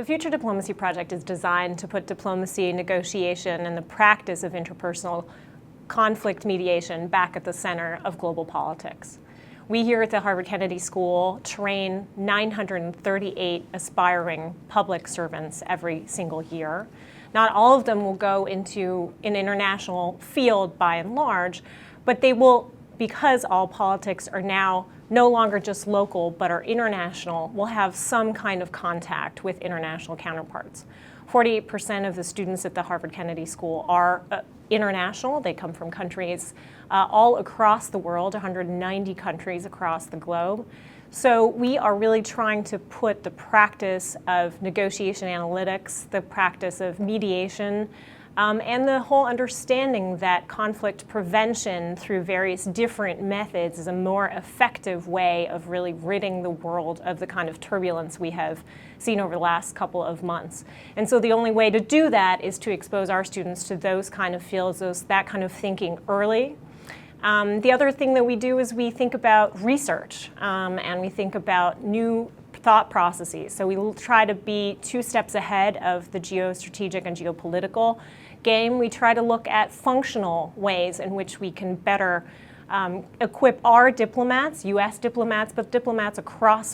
The Future Diplomacy Project is designed to put diplomacy, negotiation, and the practice of interpersonal conflict mediation back at the center of global politics. We here at the Harvard Kennedy School train 938 aspiring public servants every single year. Not all of them will go into an international field by and large, but they will, because all politics are now no longer just local but are international, will have some kind of contact with international counterparts. 48% of the students at the Harvard Kennedy School are international. They come from countries all across the world, 190 countries across the globe. So we are really trying to put the practice of negotiation analytics, the practice of mediation, and the whole understanding that conflict prevention through various different methods is a more effective way of really ridding the world of the kind of turbulence we have seen over the last couple of months. And so the only way to do that is to expose our students to those kind of fields, that kind of thinking early. The other thing that we do is we think about research, and we think about new thought processes. So we will try to be 2 steps ahead of the geostrategic and geopolitical game. We try to look at functional ways in which we can better equip our diplomats, US diplomats, but diplomats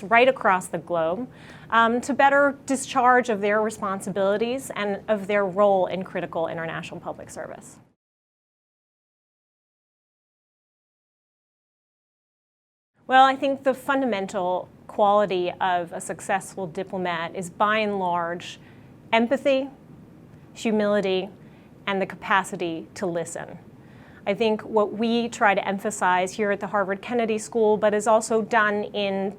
right across the globe, to better discharge of their responsibilities and of their role in critical international public service. Well, I think the fundamental quality of a successful diplomat is, by and large, empathy, humility, and the capacity to listen. I think what we try to emphasize here at the Harvard Kennedy School, but is also done in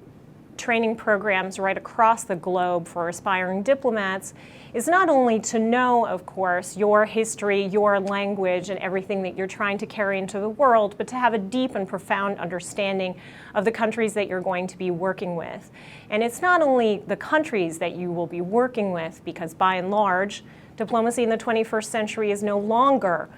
training programs right across the globe for aspiring diplomats, is not only to know, of course, your history, your language, and everything that you're trying to carry into the world, but to have a deep and profound understanding of the countries that you're going to be working with. And it's not only the countries that you will be working with, because by and large, diplomacy in the 21st century is no longer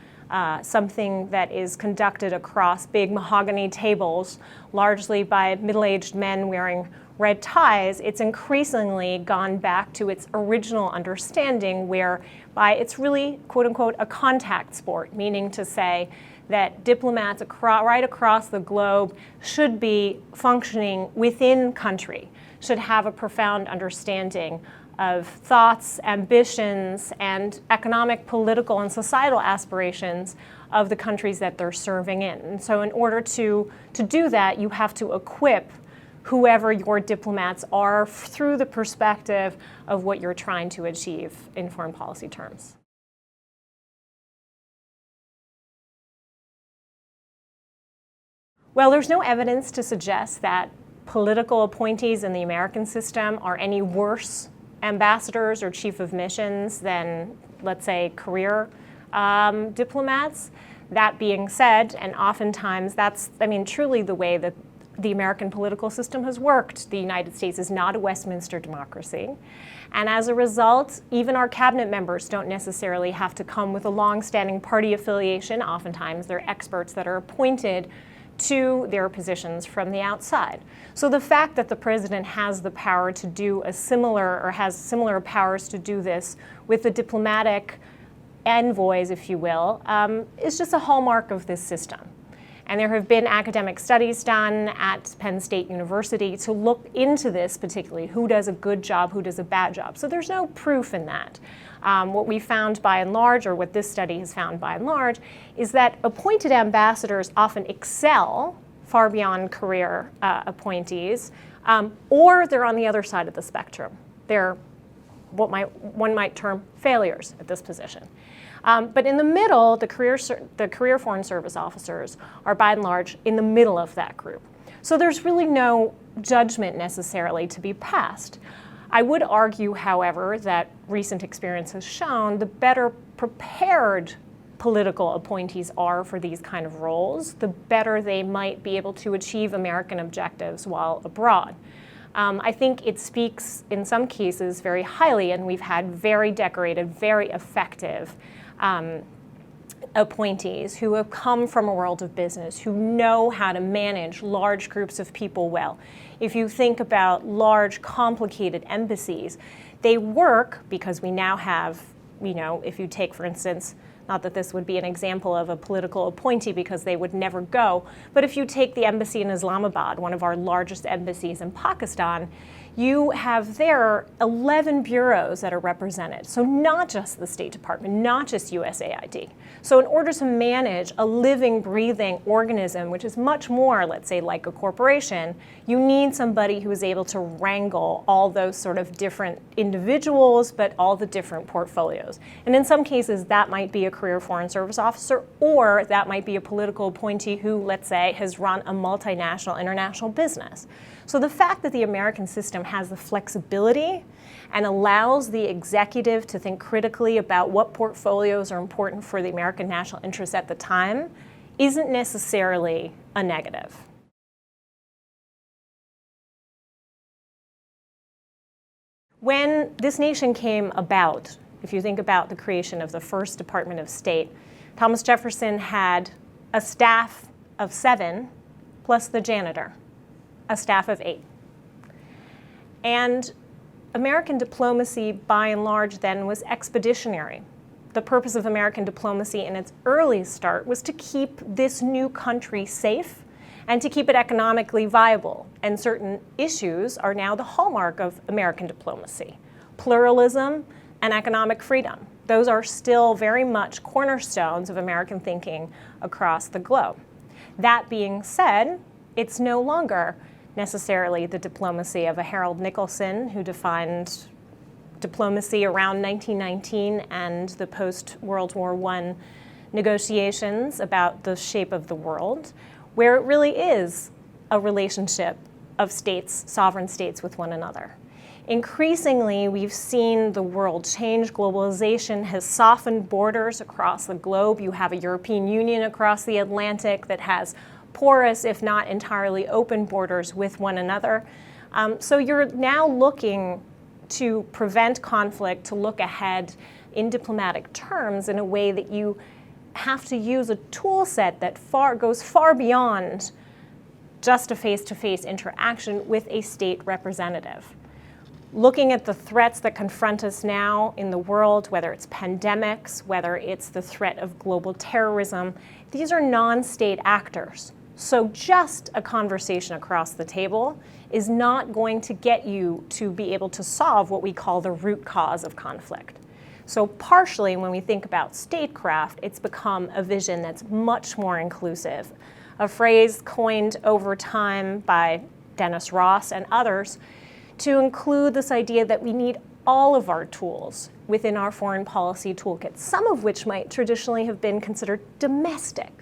something that is conducted across big mahogany tables, largely by middle-aged men wearing red ties. It's increasingly gone back to its original understanding, whereby it's really, quote unquote, a contact sport, meaning to say that diplomats right across the globe should be functioning within country, should have a profound understanding of thoughts, ambitions, and economic, political, and societal aspirations of the countries that they're serving in. And so in order to do that, you have to equip whoever your diplomats are through the perspective of what you're trying to achieve in foreign policy terms. Well, there's no evidence to suggest that political appointees in the American system are any worse ambassadors or chief of missions than, let's say, career diplomats. That being said, and oftentimes that's, truly the way that the American political system has worked. The United States is not a Westminster democracy. And as a result, even our cabinet members don't necessarily have to come with a long-standing party affiliation. Oftentimes, they're experts that are appointed to their positions from the outside. So the fact that the president has the power to do has similar powers to do this with the diplomatic envoys, if you will, is just a hallmark of this system. And there have been academic studies done at Penn State University to look into this, particularly who does a good job, who does a bad job. So there's no proof in that. What we found by and large, or what this study has found by and large, is that appointed ambassadors often excel far beyond career appointees, or they're on the other side of the spectrum. They're what one might term failures at this position. But in the middle, the career Foreign Service officers are by and large in the middle of that group. So there's really no judgment necessarily to be passed. I would argue, however, that recent experience has shown the better prepared political appointees are for these kind of roles, the better they might be able to achieve American objectives while abroad. I think it speaks in some cases very highly, and we've had very decorated, very effective appointees who have come from a world of business, who know how to manage large groups of people well. If you think about large, complicated embassies, They work because we now have, if you take, for instance, not that this would be an example of a political appointee because they would never go, but if you take the embassy in Islamabad, one of our largest embassies in Pakistan, you have there 11 bureaus that are represented. So not just the State Department, not just USAID. So in order to manage a living, breathing organism, which is much more, let's say, like a corporation, you need somebody who is able to wrangle all those sort of different individuals, but all the different portfolios. And in some cases, that might be a career Foreign Service officer, or that might be a political appointee who, let's say, has run a multinational international business. So the fact that the American system has the flexibility and allows the executive to think critically about what portfolios are important for the American national interest at the time isn't necessarily a negative. When this nation came about, if you think about the creation of the first Department of State, Thomas Jefferson had a staff of 7 plus the janitor, a staff of 8. And American diplomacy, by and large, then was expeditionary. The purpose of American diplomacy in its early start was to keep this new country safe and to keep it economically viable. And certain issues are now the hallmark of American diplomacy: pluralism and economic freedom. Those are still very much cornerstones of American thinking across the globe. That being said, it's no longer necessarily the diplomacy of a Harold Nicholson, who defined diplomacy around 1919 and the post-World War I negotiations about the shape of the world, where it really is a relationship of states, sovereign states, with one another. Increasingly, we've seen the world change. Globalization has softened borders across the globe. You have a European Union across the Atlantic that has porous, if not entirely open, borders with one another. So you're now looking to prevent conflict, to look ahead in diplomatic terms in a way that you have to use a tool set that goes far beyond just a face-to-face interaction with a state representative. Looking at the threats that confront us now in the world, whether it's pandemics, whether it's the threat of global terrorism, these are non-state actors. So just a conversation across the table is not going to get you to be able to solve what we call the root cause of conflict. So partially, when we think about statecraft, it's become a vision that's much more inclusive. A phrase coined over time by Dennis Ross and others to include this idea that we need all of our tools within our foreign policy toolkit, some of which might traditionally have been considered domestic.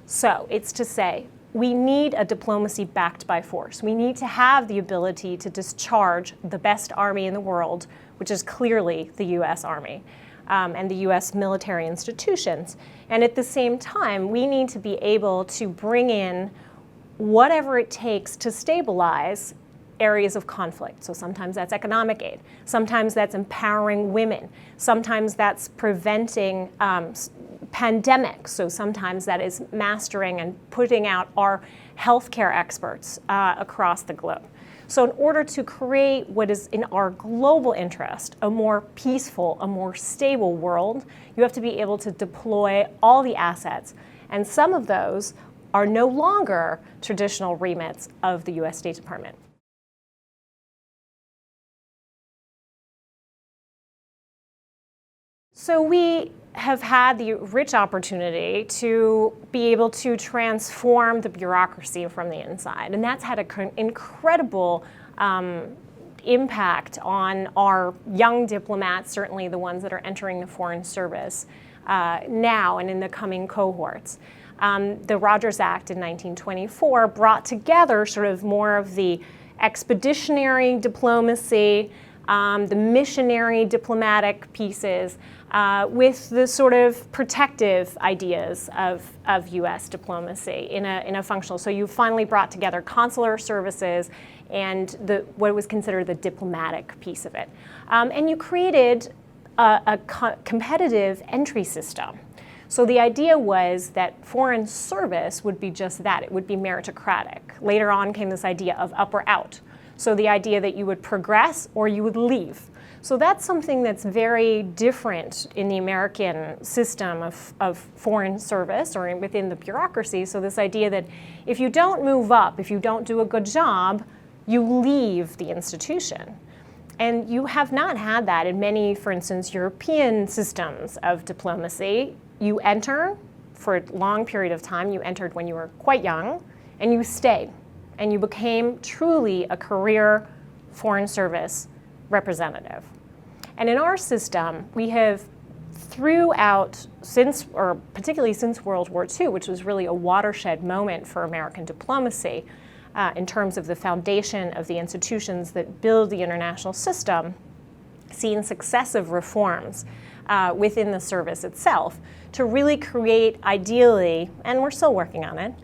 So it's to say, we need a diplomacy backed by force. We need to have the ability to discharge the best army in the world, which is clearly the US Army and the US military institutions. And at the same time, we need to be able to bring in whatever it takes to stabilize areas of conflict. So sometimes that's economic aid. Sometimes that's empowering women. Sometimes that's preventing pandemics. So sometimes that is mastering and putting out our healthcare experts across the globe. So in order to create what is in our global interest, a more peaceful, a more stable world, you have to be able to deploy all the assets. And some of those are no longer traditional remits of the US State Department. So we have had the rich opportunity to be able to transform the bureaucracy from the inside. And that's had an incredible impact on our young diplomats, certainly the ones that are entering the Foreign Service now and in the coming cohorts. The Rogers Act in 1924 brought together sort of more of the expeditionary diplomacy, the missionary diplomatic pieces, with the sort of protective ideas of U.S. diplomacy in a functional. So you finally brought together consular services and what was considered the diplomatic piece of it. And you created a competitive entry system. So the idea was that foreign service would be just that. It would be meritocratic. Later on came this idea of up or out. So the idea that you would progress or you would leave. So that's something that's very different in the American system of foreign service or within the bureaucracy. So this idea that if you don't move up, if you don't do a good job, you leave the institution. And you have not had that in many, for instance, European systems of diplomacy. You enter for a long period of time. You entered when you were quite young, and you stayed. And you became truly a career foreign service representative. And in our system, we have throughout, particularly since World War II, which was really a watershed moment for American diplomacy in terms of the foundation of the institutions that build the international system, seen successive reforms within the service itself to really create, ideally, and we're still working on it,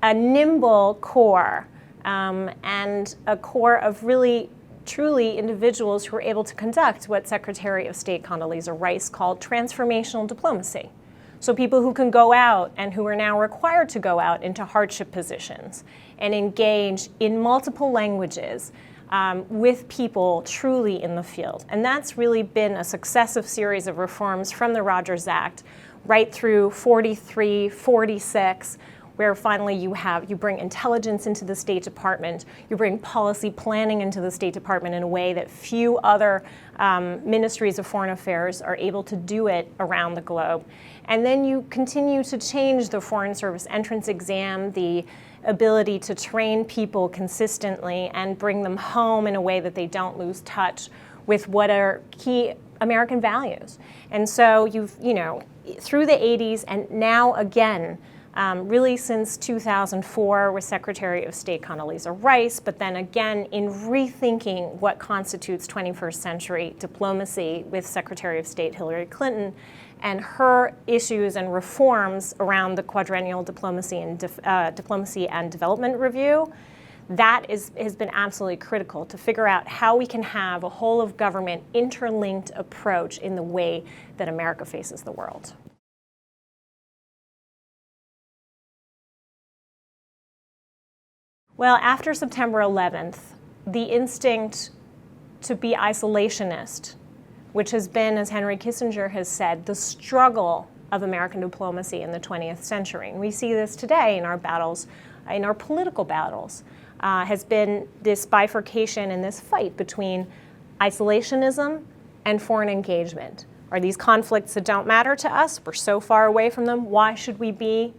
a nimble core and a core of really truly individuals who are able to conduct what Secretary of State Condoleezza Rice called transformational diplomacy. So people who can go out and who are now required to go out into hardship positions and engage in multiple languages with people truly in the field. And that's really been a successive series of reforms from the Rogers Act right through 43, 46, where finally you bring intelligence into the State Department, you bring policy planning into the State Department in a way that few other ministries of foreign affairs are able to do it around the globe. And then you continue to change the Foreign Service entrance exam, the ability to train people consistently and bring them home in a way that they don't lose touch with what are key American values. And so through the 80s and now again, really since 2004 with Secretary of State Condoleezza Rice, but then again in rethinking what constitutes 21st century diplomacy with Secretary of State Hillary Clinton and her issues and reforms around the quadrennial diplomacy and development review. That has been absolutely critical to figure out how we can have a whole of government interlinked approach in the way that America faces the world. Well, after September 11th, the instinct to be isolationist, which has been, as Henry Kissinger has said, the struggle of American diplomacy in the 20th century. And we see this today in our battles, in our political battles, has been this bifurcation and this fight between isolationism and foreign engagement. Are these conflicts that don't matter to us? We're so far away from them. Why should we be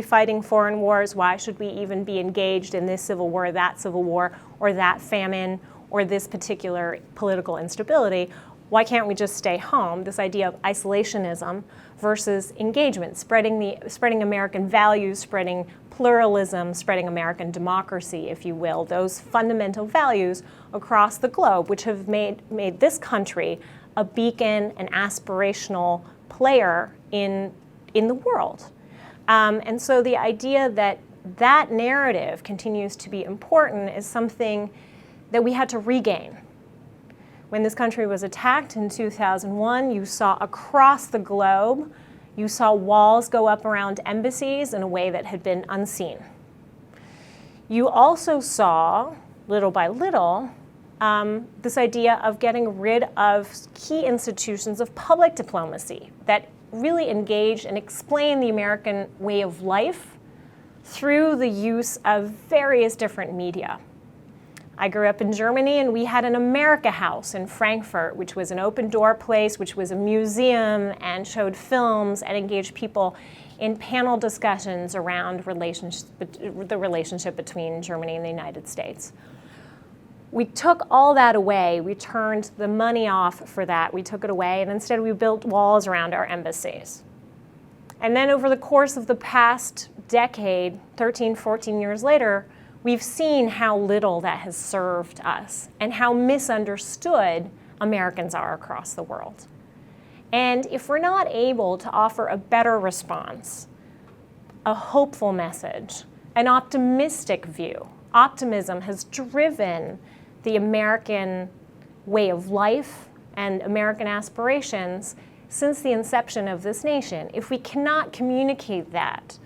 fighting foreign wars? Why should we even be engaged in this civil war, that civil war, or that famine, or this particular political instability? Why can't we just stay home? This idea of isolationism versus engagement, spreading American values, spreading pluralism, spreading American democracy, if you will, those fundamental values across the globe, which have made this country a beacon, an aspirational player in the world. And so the idea that that narrative continues to be important is something that we had to regain. When this country was attacked in 2001, you saw across the globe, you saw walls go up around embassies in a way that had been unseen. You also saw, little by little, this idea of getting rid of key institutions of public diplomacy that really engaged and explained the American way of life through the use of various different media. I grew up in Germany, and we had an America House in Frankfurt, which was an open-door place, which was a museum and showed films and engaged people in panel discussions around the relationship between Germany and the United States. We took all that away. We turned the money off for that. We took it away, and instead we built walls around our embassies. And then over the course of the past decade, 13, 14 years later, we've seen how little that has served us and how misunderstood Americans are across the world. And if we're not able to offer a better response, a hopeful message, an optimistic view, optimism has driven the American way of life and American aspirations since the inception of this nation. If we cannot communicate that,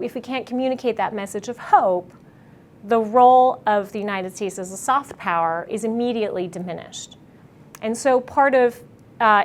if we can't communicate that message of hope, the role of the United States as a soft power is immediately diminished. And so part of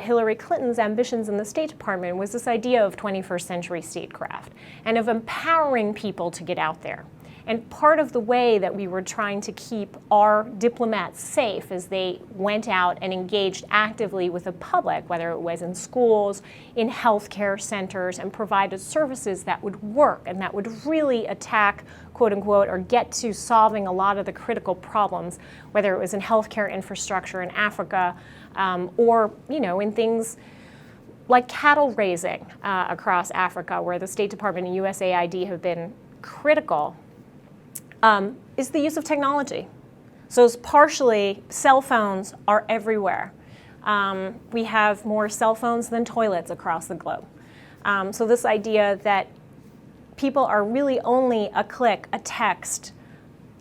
Hillary Clinton's ambitions in the State Department was this idea of 21st century statecraft and of empowering people to get out there. And part of the way that we were trying to keep our diplomats safe as they went out and engaged actively with the public, whether it was in schools, in healthcare centers, and provided services that would work and that would really attack, quote unquote, or get to solving a lot of the critical problems, whether it was in healthcare infrastructure in Africa, or in things like cattle raising across Africa, where the State Department and USAID have been critical, is the use of technology. So it's partially, cell phones are everywhere. We have more cell phones than toilets across the globe. So this idea that people are really only a click, a text,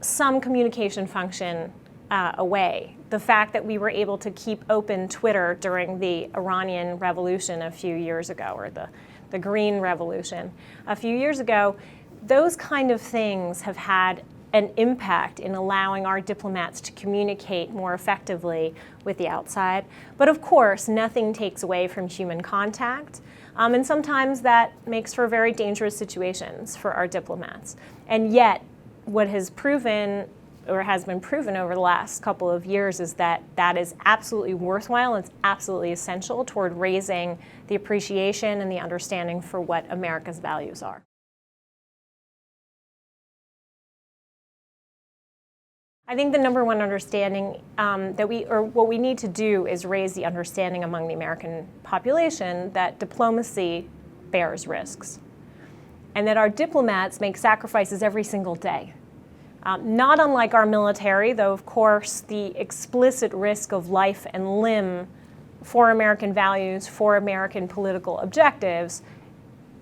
some communication function away. The fact that we were able to keep open Twitter during the Iranian Revolution a few years ago, or the Green Revolution a few years ago, those kind of things have had an impact in allowing our diplomats to communicate more effectively with the outside. But of course, nothing takes away from human contact. And sometimes that makes for very dangerous situations for our diplomats. And yet, what has proven, or has been proven over the last couple of years, is that that is absolutely worthwhile and it's absolutely essential toward raising the appreciation and the understanding for what America's values are. I think the number one understanding what we need to do is raise the understanding among the American population that diplomacy bears risks, and that our diplomats make sacrifices every single day. Not unlike our military, though of course the explicit risk of life and limb for American values, for American political objectives,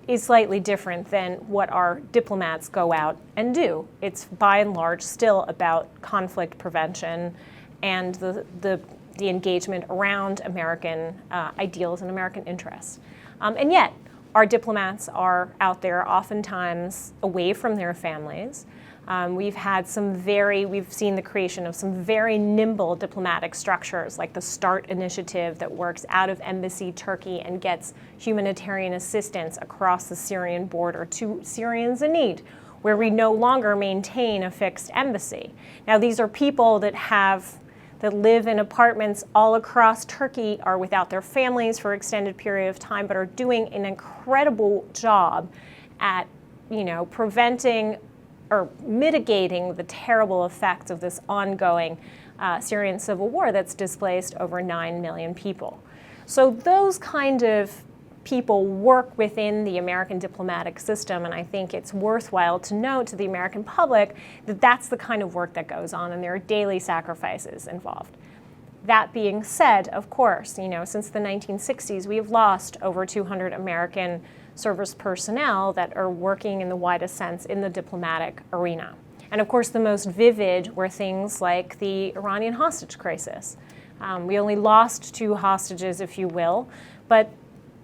is slightly different than what our diplomats go out and do. It's by and large still about conflict prevention and the engagement around American ideals and American interests. And yet, our diplomats are out there oftentimes away from their families. We've seen the creation of some very nimble diplomatic structures, like the START initiative that works out of Embassy Turkey and gets humanitarian assistance across the Syrian border to Syrians in need, where we no longer maintain a fixed embassy. Now, these are people that live in apartments all across Turkey, are without their families for an extended period of time, but are doing an incredible job at, preventing or mitigating the terrible effects of this ongoing Syrian civil war that's displaced over 9 million people. So those kind of people work within the American diplomatic system, and I think it's worthwhile to note to the American public that that's the kind of work that goes on, and there are daily sacrifices involved. That being said, of course, since the 1960s, we have lost over 200 American service personnel that are working in the widest sense in the diplomatic arena. And of course, the most vivid were things like the Iranian hostage crisis. We only lost 2 hostages, if you will, but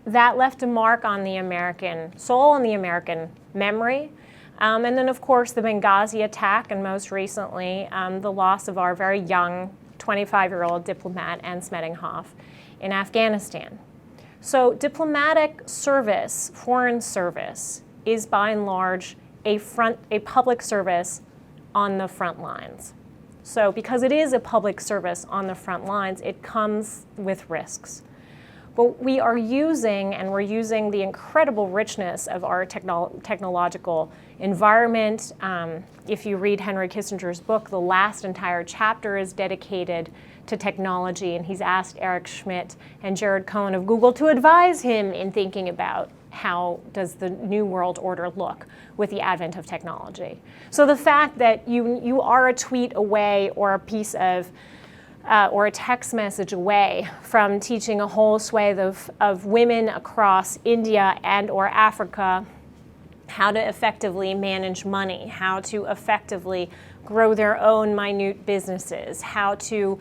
that left a mark on the American soul and the American memory. And then, of course, the Benghazi attack, and most recently, the loss of our very young 25-year-old diplomat, Ann Smedinghoff, in Afghanistan. So diplomatic service, foreign service, is by and large a public service on the front lines. So because it is a public service on the front lines, it comes with risks. But we're using the incredible richness of our technological environment. If you read Henry Kissinger's book, the last entire chapter is dedicated to technology, and he's asked Eric Schmidt and Jared Cohen of Google to advise him in thinking about how does the new world order look with the advent of technology. So the fact that you are a tweet away or a piece of or a text message away from teaching a whole swathe of women across India and or Africa how to effectively manage money, how to effectively grow their own minute businesses, how to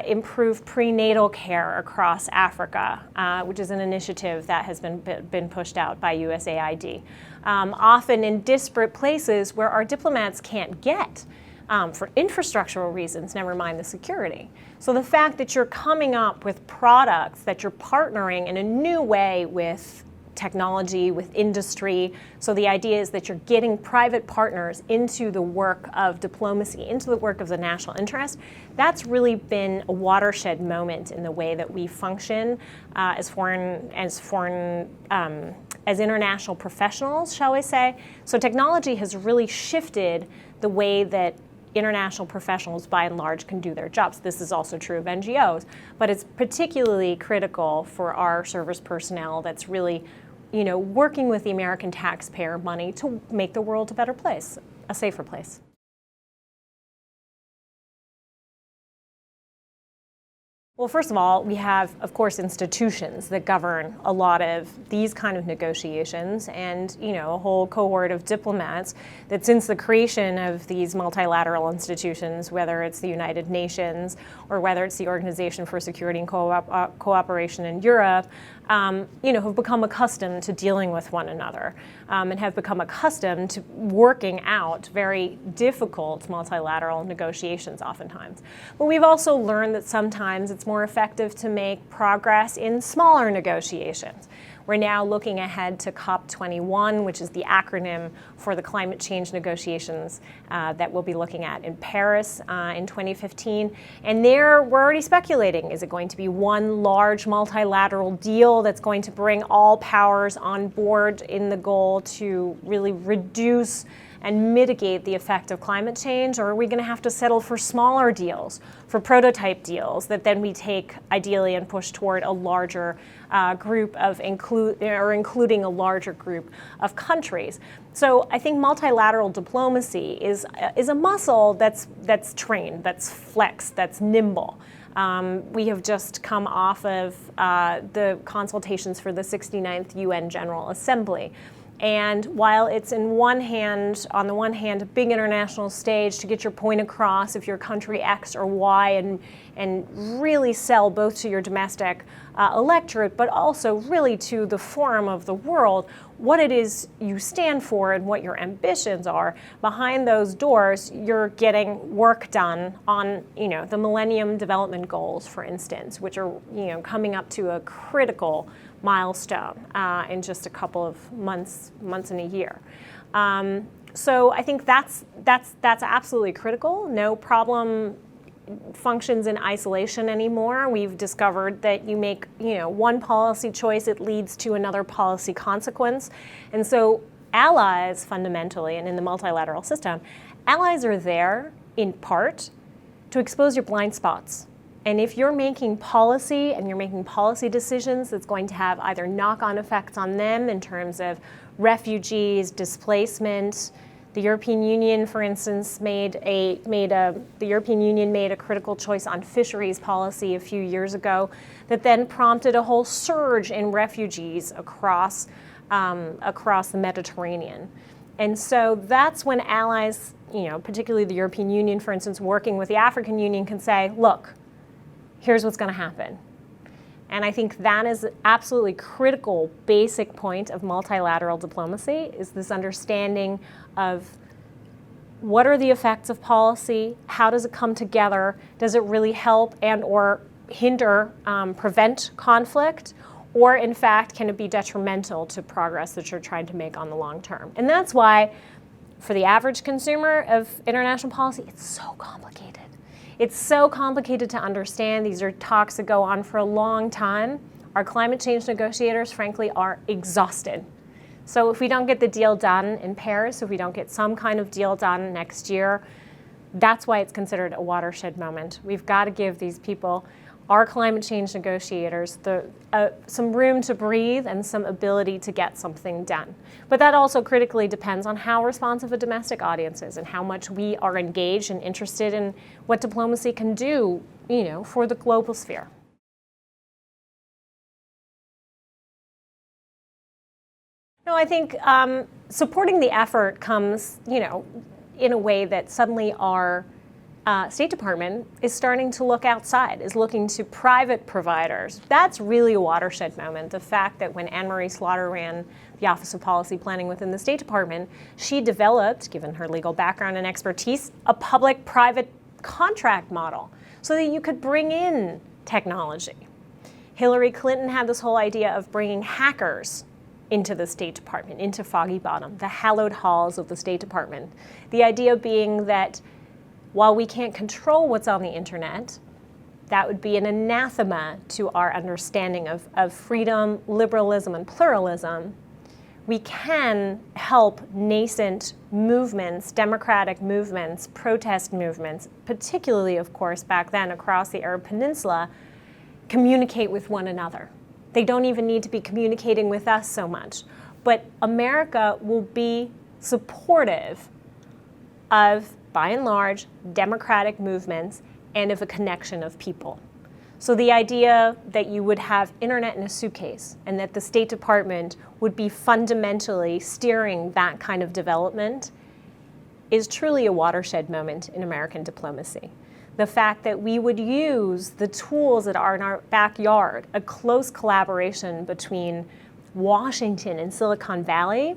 improve prenatal care across Africa, which is an initiative that has been pushed out by USAID, often in disparate places where our diplomats can't get. for infrastructural reasons, never mind the security. So the fact that you're coming up with products, that you're partnering in a new way with technology, with industry. So the idea is that you're getting private partners into the work of diplomacy, into the work of the national interest. That's really been a watershed moment in the way that we function as international professionals, shall we say. So technology has really shifted the way that international professionals, by and large, can do their jobs. This is also true of NGOs, but it's particularly critical for our service personnel that's really, working with the American taxpayer money to make the world a better place, a safer place. Well, first of all, we have, of course, institutions that govern a lot of these kind of negotiations, and a whole cohort of diplomats that, since the creation of these multilateral institutions, whether it's the United Nations or whether it's the Organization for Security and Cooperation in Europe, have become accustomed to dealing with one another and have become accustomed to working out very difficult multilateral negotiations oftentimes. But we've also learned that sometimes it's more effective to make progress in smaller negotiations. We're now looking ahead to COP21, which is the acronym for the climate change negotiations that we'll be looking at in Paris in 2015. And there, we're already speculating, is it going to be one large multilateral deal that's going to bring all powers on board in the goal to really reduce and mitigate the effect of climate change, or are we going to have to settle for smaller deals, for prototype deals that then we take ideally and push toward a larger group of including a larger group of countries? So I think multilateral diplomacy is a muscle that's trained, that's flexed, that's nimble. We have just come off of the consultations for the 69th UN General Assembly. And while it's on the one hand, a big international stage to get your point across if you're country X or Y and really sell both to your domestic electorate, but also really to the forum of the world, what it is you stand for and what your ambitions are, behind those doors, you're getting work done on, the Millennium Development Goals, for instance, which are, coming up to a critical milestone in just a couple of months in a year. So I think that's absolutely critical. No problem functions in isolation anymore. We've discovered that you make, one policy choice, it leads to another policy consequence. And so allies, fundamentally, and in the multilateral system, allies are there in part to expose your blind spots. And if you're making policy and you're making policy decisions that's going to have either knock-on effects on them in terms of refugees, displacement. The European Union, for instance, made a critical choice on fisheries policy a few years ago that then prompted a whole surge in refugees across the Mediterranean. And so that's when allies, particularly the European Union, for instance, working with the African Union, can say, look, here's what's going to happen. And I think that is an absolutely critical, basic point of multilateral diplomacy, is this understanding of what are the effects of policy, how does it come together, does it really help and or hinder, prevent conflict, or in fact, can it be detrimental to progress that you're trying to make on the long term? And that's why, for the average consumer of international policy, it's so complicated. It's so complicated to understand. These are talks that go on for a long time. Our climate change negotiators, frankly, are exhausted. So if we don't get the deal done in Paris, if we don't get some kind of deal done next year, that's why it's considered a watershed moment. We've got to give these people, our climate change negotiators, some room to breathe and some ability to get something done. But that also critically depends on how responsive a domestic audience is and how much we are engaged and interested in what diplomacy can do, for the global sphere. No, I think supporting the effort comes, in a way that suddenly our State Department is starting to look outside, is looking to private providers. That's really a watershed moment. The fact that when Anne-Marie Slaughter ran the Office of Policy Planning within the State Department, she developed, given her legal background and expertise, a public-private contract model so that you could bring in technology. Hillary Clinton had this whole idea of bringing hackers into the State Department, into Foggy Bottom, the hallowed halls of the State Department. The idea being that while we can't control what's on the internet, that would be an anathema to our understanding of freedom, liberalism, and pluralism. We can help nascent movements, democratic movements, protest movements, particularly, of course, back then across the Arab Peninsula, communicate with one another. They don't even need to be communicating with us so much. But America will be supportive of, by and large, democratic movements and of a connection of people. So the idea that you would have internet in a suitcase and that the State Department would be fundamentally steering that kind of development is truly a watershed moment in American diplomacy. The fact that we would use the tools that are in our backyard, a close collaboration between Washington and Silicon Valley,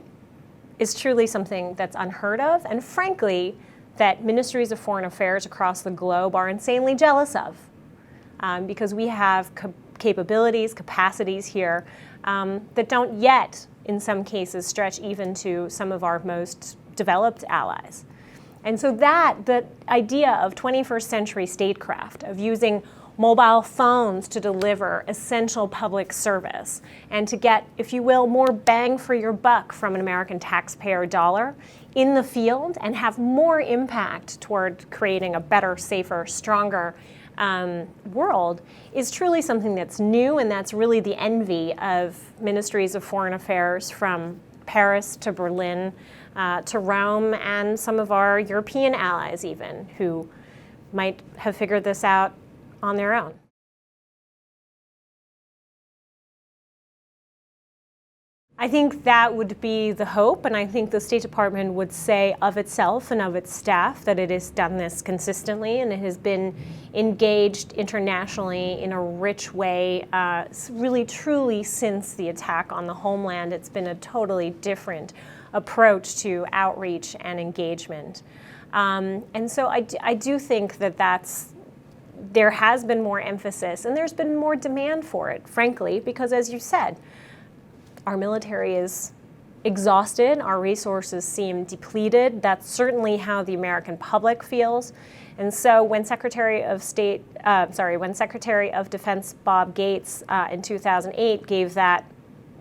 is truly something that's unheard of, and frankly, that ministries of foreign affairs across the globe are insanely jealous of, because we have capabilities, capacities here that don't yet, in some cases, stretch even to some of our most developed allies. And so the idea of 21st century statecraft, of using mobile phones to deliver essential public service and to get, if you will, more bang for your buck from an American taxpayer dollar in the field and have more impact toward creating a better, safer, stronger world is truly something that's new, and that's really the envy of ministries of foreign affairs from Paris to Berlin to Rome, and some of our European allies even, who might have figured this out on their own. I think that would be the hope, and I think the State Department would say of itself and of its staff that it has done this consistently, and it has been engaged internationally in a rich way, really truly since the attack on the homeland. It's been a totally different approach to outreach and engagement. And so I do think that there has been more emphasis, and there's been more demand for it, frankly, because as you said, our military is exhausted, our resources seem depleted. That's certainly how the American public feels. And so when Secretary of Defense Bob Gates in 2008 gave that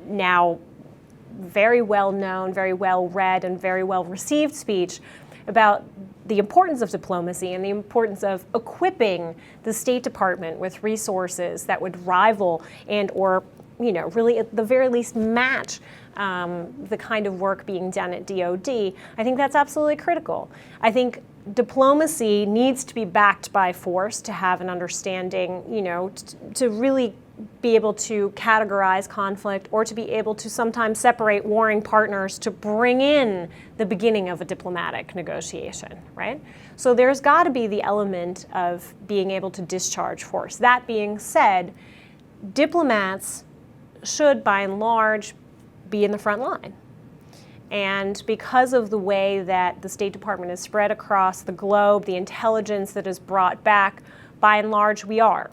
now very well known, very well read, and very well received speech about the importance of diplomacy and the importance of equipping the State Department with resources that would rival and or really at the very least match the kind of work being done at DoD, I think that's absolutely critical. I think diplomacy needs to be backed by force to have an understanding, to really be able to categorize conflict or to be able to sometimes separate warring partners to bring in the beginning of a diplomatic negotiation, right? So there's got to be the element of being able to discharge force. That being said, diplomats should, by and large, be in the front line. And because of the way that the State Department is spread across the globe, the intelligence that is brought back, by and large, we are.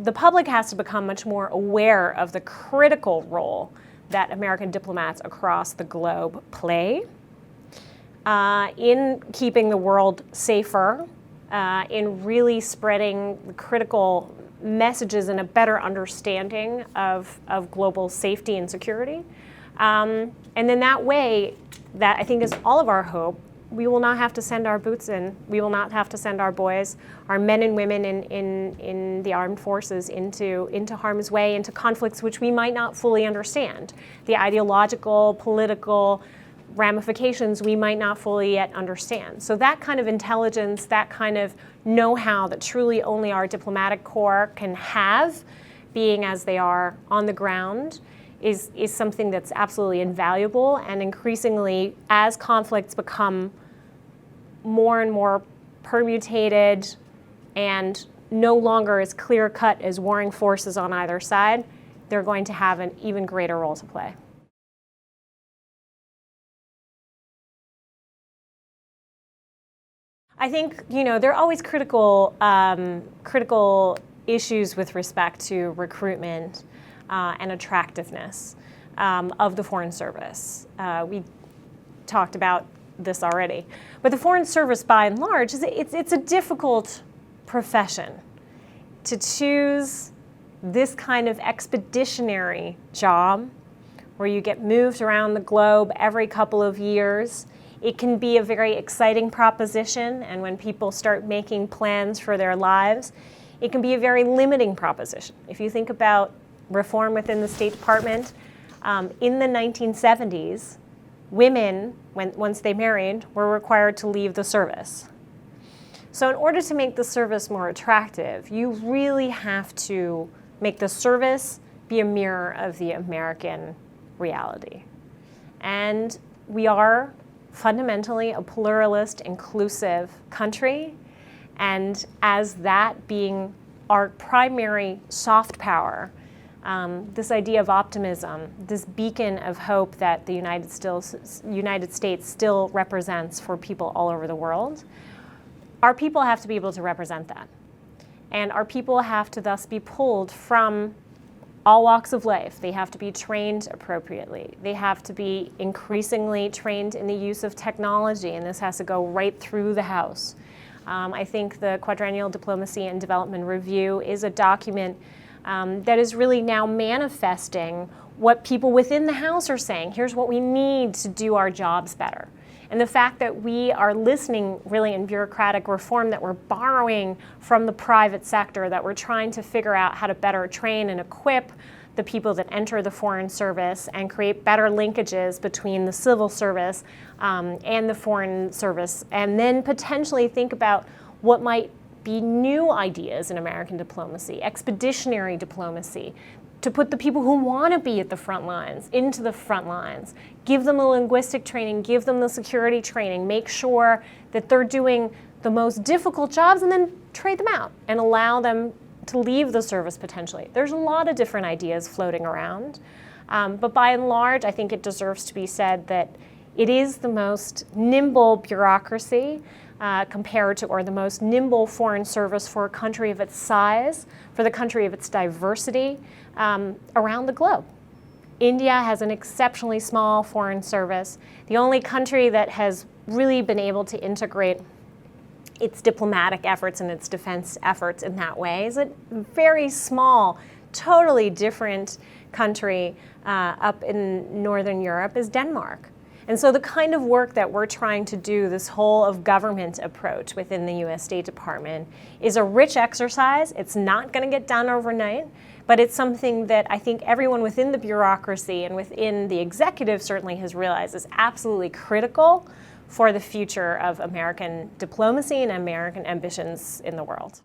The public has to become much more aware of the critical role that American diplomats across the globe play in keeping the world safer, in really spreading the critical messages and a better understanding of global safety and security. And in that way, that I think is all of our hope, we will not have to send our boots in. We will not have to send our boys, our men and women in the armed forces into harm's way, into conflicts which we might not fully understand. The ideological, political ramifications we might not fully yet understand. So that kind of intelligence, that kind of know-how that truly only our diplomatic corps can have, being as they are on the ground, is something that's absolutely invaluable. And increasingly, as conflicts become more and more permutated and no longer as clear-cut as warring forces on either side, they're going to have an even greater role to play. I think, there are always critical issues with respect to recruitment and attractiveness of the Foreign Service. We talked about this already. But the Foreign Service, by and large, it's a difficult profession. To choose this kind of expeditionary job where you get moved around the globe every couple of years, it can be a very exciting proposition, and when people start making plans for their lives, it can be a very limiting proposition. If you think about reform within the State Department, in the 1970s, women, once they married, were required to leave the service. So in order to make the service more attractive, you really have to make the service be a mirror of the American reality. And we are fundamentally a pluralist, inclusive country, and as that being our primary soft power, this idea of optimism, this beacon of hope that the United States still represents for people all over the world, our people have to be able to represent that. And our people have to thus be pulled from all walks of life. They have to be trained appropriately. They have to be increasingly trained in the use of technology, and this has to go right through the House. I think the Quadrennial Diplomacy and Development Review is a document that is really now manifesting what people within the House are saying. Here's what we need to do our jobs better. And the fact that we are listening really in bureaucratic reform, that we're borrowing from the private sector, that we're trying to figure out how to better train and equip the people that enter the Foreign Service and create better linkages between the civil service and the Foreign Service, and then potentially think about what might be new ideas in American diplomacy, expeditionary diplomacy, to put the people who want to be at the front lines into the front lines, give them the linguistic training, give them the security training, make sure that they're doing the most difficult jobs, and then trade them out and allow them to leave the service potentially. There's a lot of different ideas floating around, but by and large, I think it deserves to be said that it is the most nimble bureaucracy compared to, or the most nimble Foreign Service for a country of its size, for the country of its diversity around the globe. India has an exceptionally small Foreign Service. The only country that has really been able to integrate its diplomatic efforts and its defense efforts in that way is a very small, totally different country up in Northern Europe is Denmark. And so the kind of work that we're trying to do, this whole of government approach within the U.S. State Department, is a rich exercise. It's not going to get done overnight, but it's something that I think everyone within the bureaucracy and within the executive certainly has realized is absolutely critical for the future of American diplomacy and American ambitions in the world.